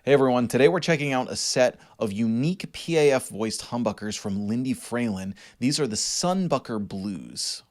Hey everyone, today we're checking out a set of unique PAF voiced humbuckers from Lindy Fralin. These are the Sunbucker Blues.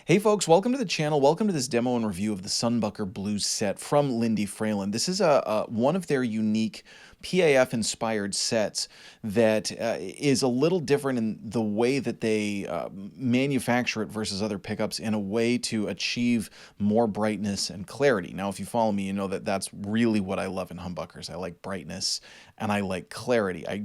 Hey folks, welcome to the channel. Welcome to this demo and review of the Sunbucker Blues set from Lindy Fralin. This is one of their unique PAF-inspired sets that is a little different in the way that they manufacture it versus other pickups in a way to achieve more brightness and clarity. Now, if you follow me, you know that that's really what I love in humbuckers. I like brightness and I like clarity. I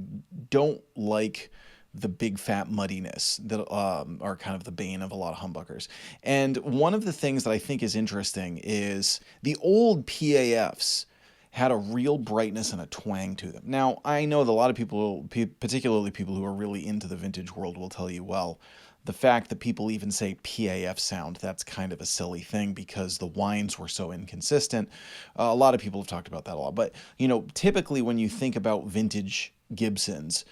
don't like the big fat muddiness that are kind of the bane of a lot of humbuckers. And one of the things that I think is interesting is the old PAFs had a real brightness and a twang to them. Now, I know that a lot of people, particularly people who are really into the vintage world, will tell you, well, the fact that people even say PAF sound, that's kind of a silly thing because the whines were so inconsistent. A lot of people have talked about that a lot. But, you know, typically when you think about vintage Gibsons,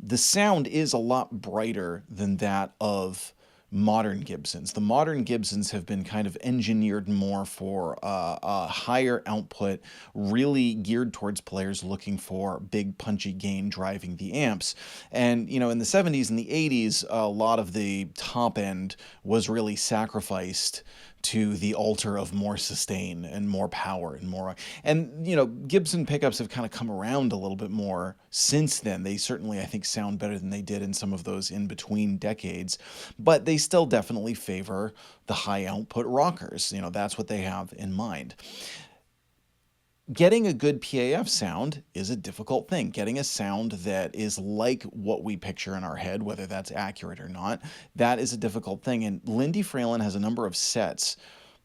the sound is a lot brighter than that of modern Gibsons. The modern Gibsons have been kind of engineered more for a higher output, really geared towards players looking for big punchy gain driving the amps. And, you know, in the 70s and the 80s, a lot of the top end was really sacrificed to the altar of more sustain and more power and more. And, you know, Gibson pickups have kind of come around a little bit more since then. They certainly, I think, sound better than they did in some of those in-between decades, but they still definitely favor the high output rockers. You know, that's what they have in mind. Getting a good PAF sound is a difficult thing. Getting a sound that is like what we picture in our head, whether that's accurate or not, that is a difficult thing. And Lindy Fralin has a number of sets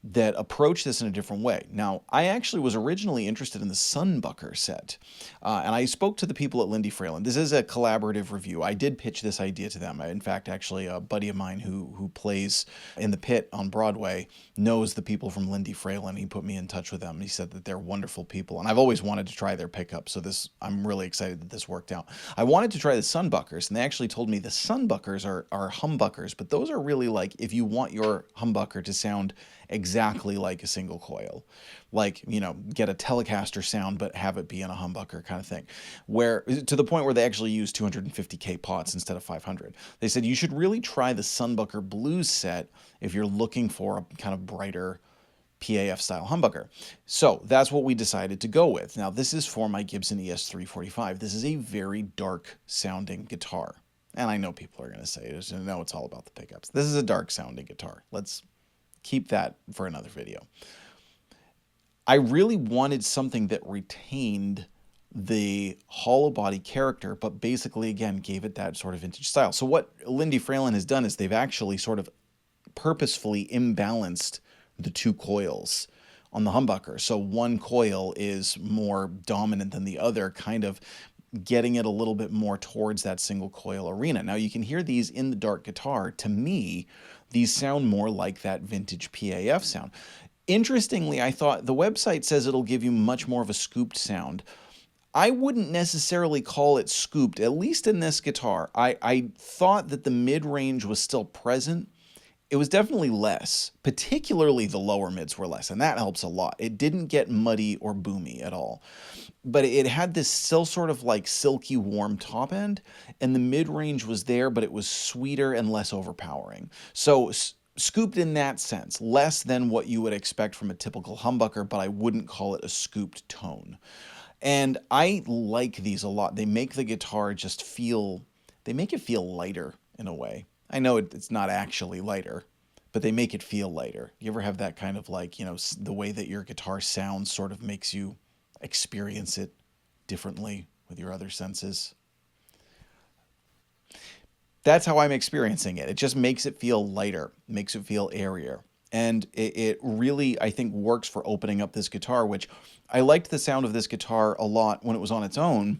that approach this in a different way. Now, I actually was originally interested in the Sunbucker set, and I spoke to the people at Lindy Fralin. This is a collaborative review. I did pitch this idea to them. In fact, actually, a buddy of mine who plays in the pit on Broadway knows the people from Lindy Fralin. He put me in touch with them. He said that they're wonderful people, and I've always wanted to try their pickup, so I'm really excited that this worked out. I wanted to try the Sunbuckers, and they actually told me the Sunbuckers are humbuckers, but those are really like if you want your humbucker to sound exactly like a single coil, like, you know, get a Telecaster sound but have it be in a humbucker kind of thing, where to the point where they actually use 250K pots instead of 500. They said you should really try the Sunbucker Blues set if you're looking for a kind of brighter PAF style humbucker. So that's what we decided to go with. Now, this is for my Gibson ES-345. This is a very dark sounding guitar, and I know people are going to say, no, it's all about the pickups. This is a dark sounding guitar. Let's keep that for another video. I really wanted something that retained the hollow body character, but basically, again, gave it that sort of vintage style. So what Lindy Fralin has done is they've actually sort of purposefully imbalanced the two coils on the humbucker. So one coil is more dominant than the other, kind of getting it a little bit more towards that single coil arena. Now, you can hear these in the dark guitar. To me, these sound more like that vintage PAF sound. Interestingly, I thought the website says it'll give you much more of a scooped sound. I wouldn't necessarily call it scooped, at least in this guitar. I thought that the mid-range was still present, It was definitely less, particularly the lower mids were less, and that helps a lot. It didn't get muddy or boomy at all, but it had this still sort of like silky warm top end, and the mid range was there, but it was sweeter and less overpowering. So scooped in that sense, less than what you would expect from a typical humbucker, but I wouldn't call it a scooped tone. And I like these a lot. They make the guitar just feel, they make it feel lighter in a way. I know it's not actually lighter, but they make it feel lighter. You ever have that kind of like, the way that your guitar sounds sort of makes you experience it differently with your other senses? That's how I'm experiencing it. It just makes it feel lighter, makes it feel airier. And it really, I think, works for opening up this guitar, which I liked the sound of this guitar a lot when it was on its own.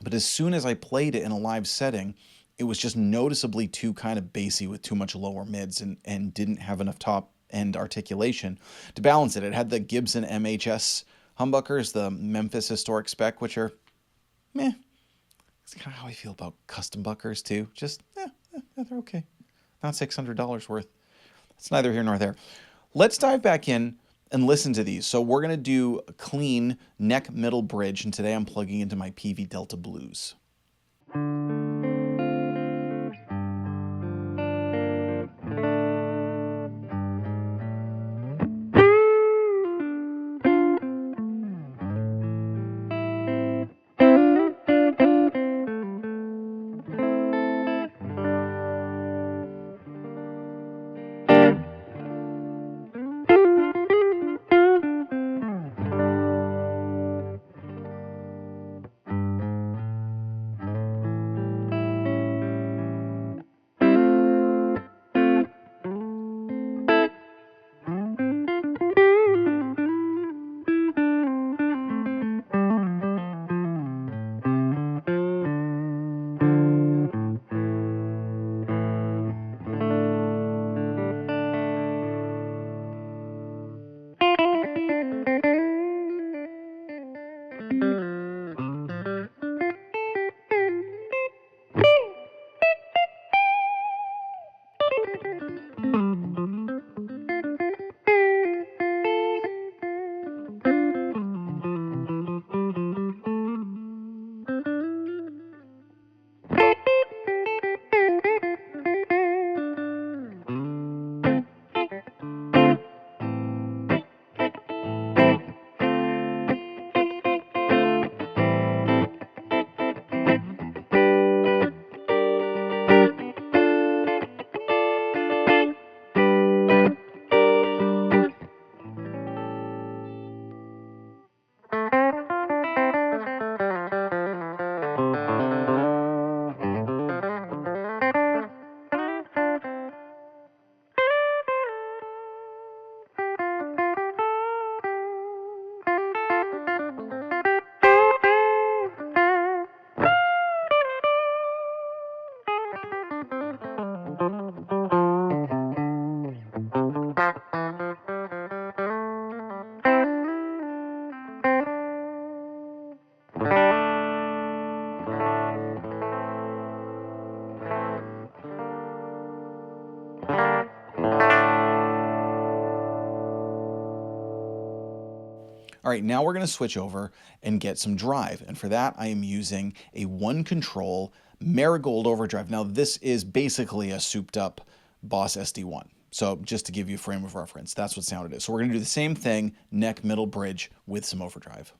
But as soon as I played it in a live setting, it was just noticeably too kind of bassy with too much lower mids and didn't have enough top end articulation to balance it. It had the Gibson MHS humbuckers, the Memphis historic spec, which are meh. It's kind of how I feel about custom buckers too. Just, they're okay. Not $600 worth. It's neither here nor there. Let's dive back in and listen to these. So we're going to do a clean neck middle bridge, and today I'm plugging into my Peavey Delta Blues. All right, now we're going to switch over and get some drive. And for that, I am using a one control Marigold Overdrive. Now, this is basically a souped up Boss SD1. So just to give you a frame of reference, that's what sound it is. So we're going to do the same thing, neck, middle, bridge with some overdrive.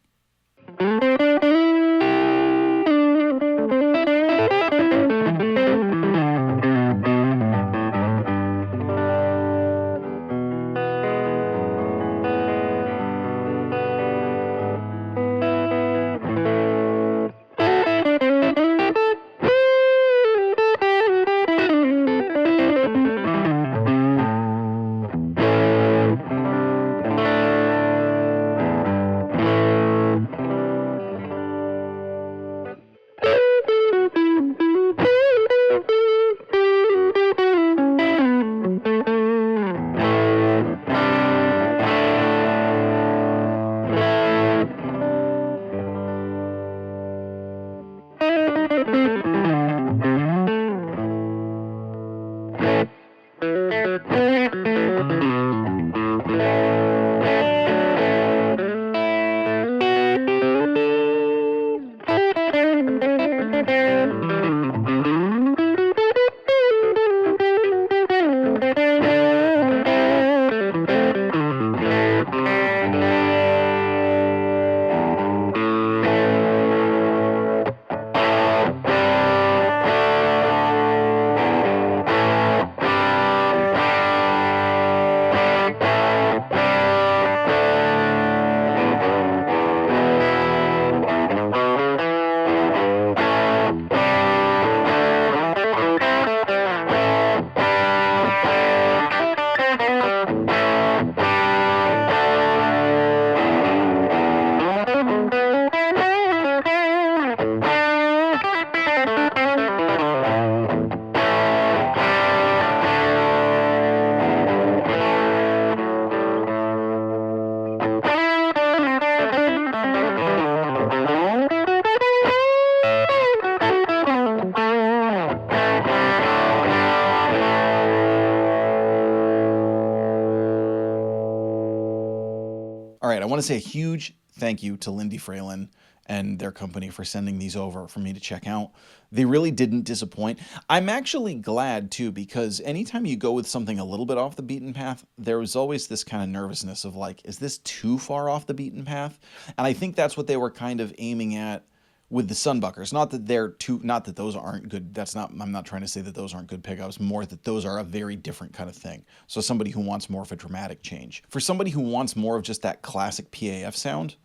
want to say a huge thank you to Lindy Fralin and their company for sending these over for me to check out. They really didn't disappoint. I'm actually glad too, because anytime you go with something a little bit off the beaten path, there was always this kind of nervousness of like, is this too far off the beaten path? And I think that's what they were kind of aiming at with the Sunbuckers. Not that they're too, not that those aren't good. That's not, I'm not trying to say that those aren't good pickups, more that those are a very different kind of thing. So somebody who wants more of a dramatic change. For somebody who wants more of just that classic PAF sound,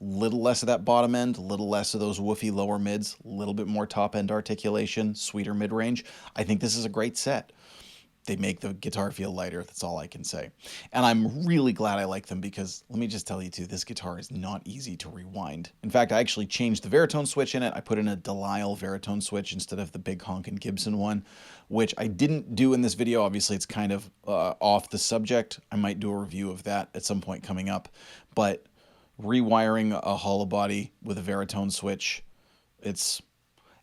little less of that bottom end, a little less of those woofy lower mids, a little bit more top end articulation, sweeter mid range, I think this is a great set. They make the guitar feel lighter, that's all I can say. And I'm really glad I like them because, let me just tell you too, this guitar is not easy to rewind. In fact, I actually changed the Veritone switch in it. I put in a Delisle Veritone switch instead of the big honkin' Gibson one, which I didn't do in this video. Obviously, it's kind of off the subject. I might do a review of that at some point coming up. But rewiring a hollow body with a Veritone switch, it's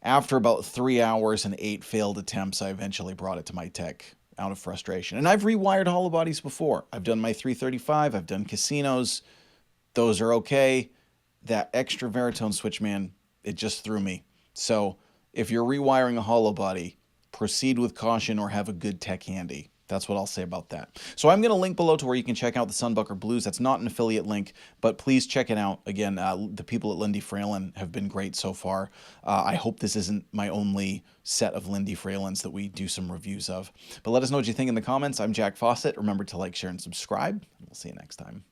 after about 3 hours and 8 failed attempts, I eventually brought it to my tech out of frustration. And I've rewired hollow bodies before. I've done my 335, I've done casinos. Those are okay. That extra Veritone switch, man, it just threw me. So if you're rewiring a hollow body, proceed with caution or have a good tech handy. That's what I'll say about that. So I'm going to link below to where you can check out the Sunbucker Blues. That's not an affiliate link, but please check it out. Again, the people at Lindy Fralin have been great so far. I hope this isn't my only set of Lindy Fralins that we do some reviews of. But let us know what you think in the comments. I'm Jack Fossett. Remember to like, share, and subscribe. We'll see you next time.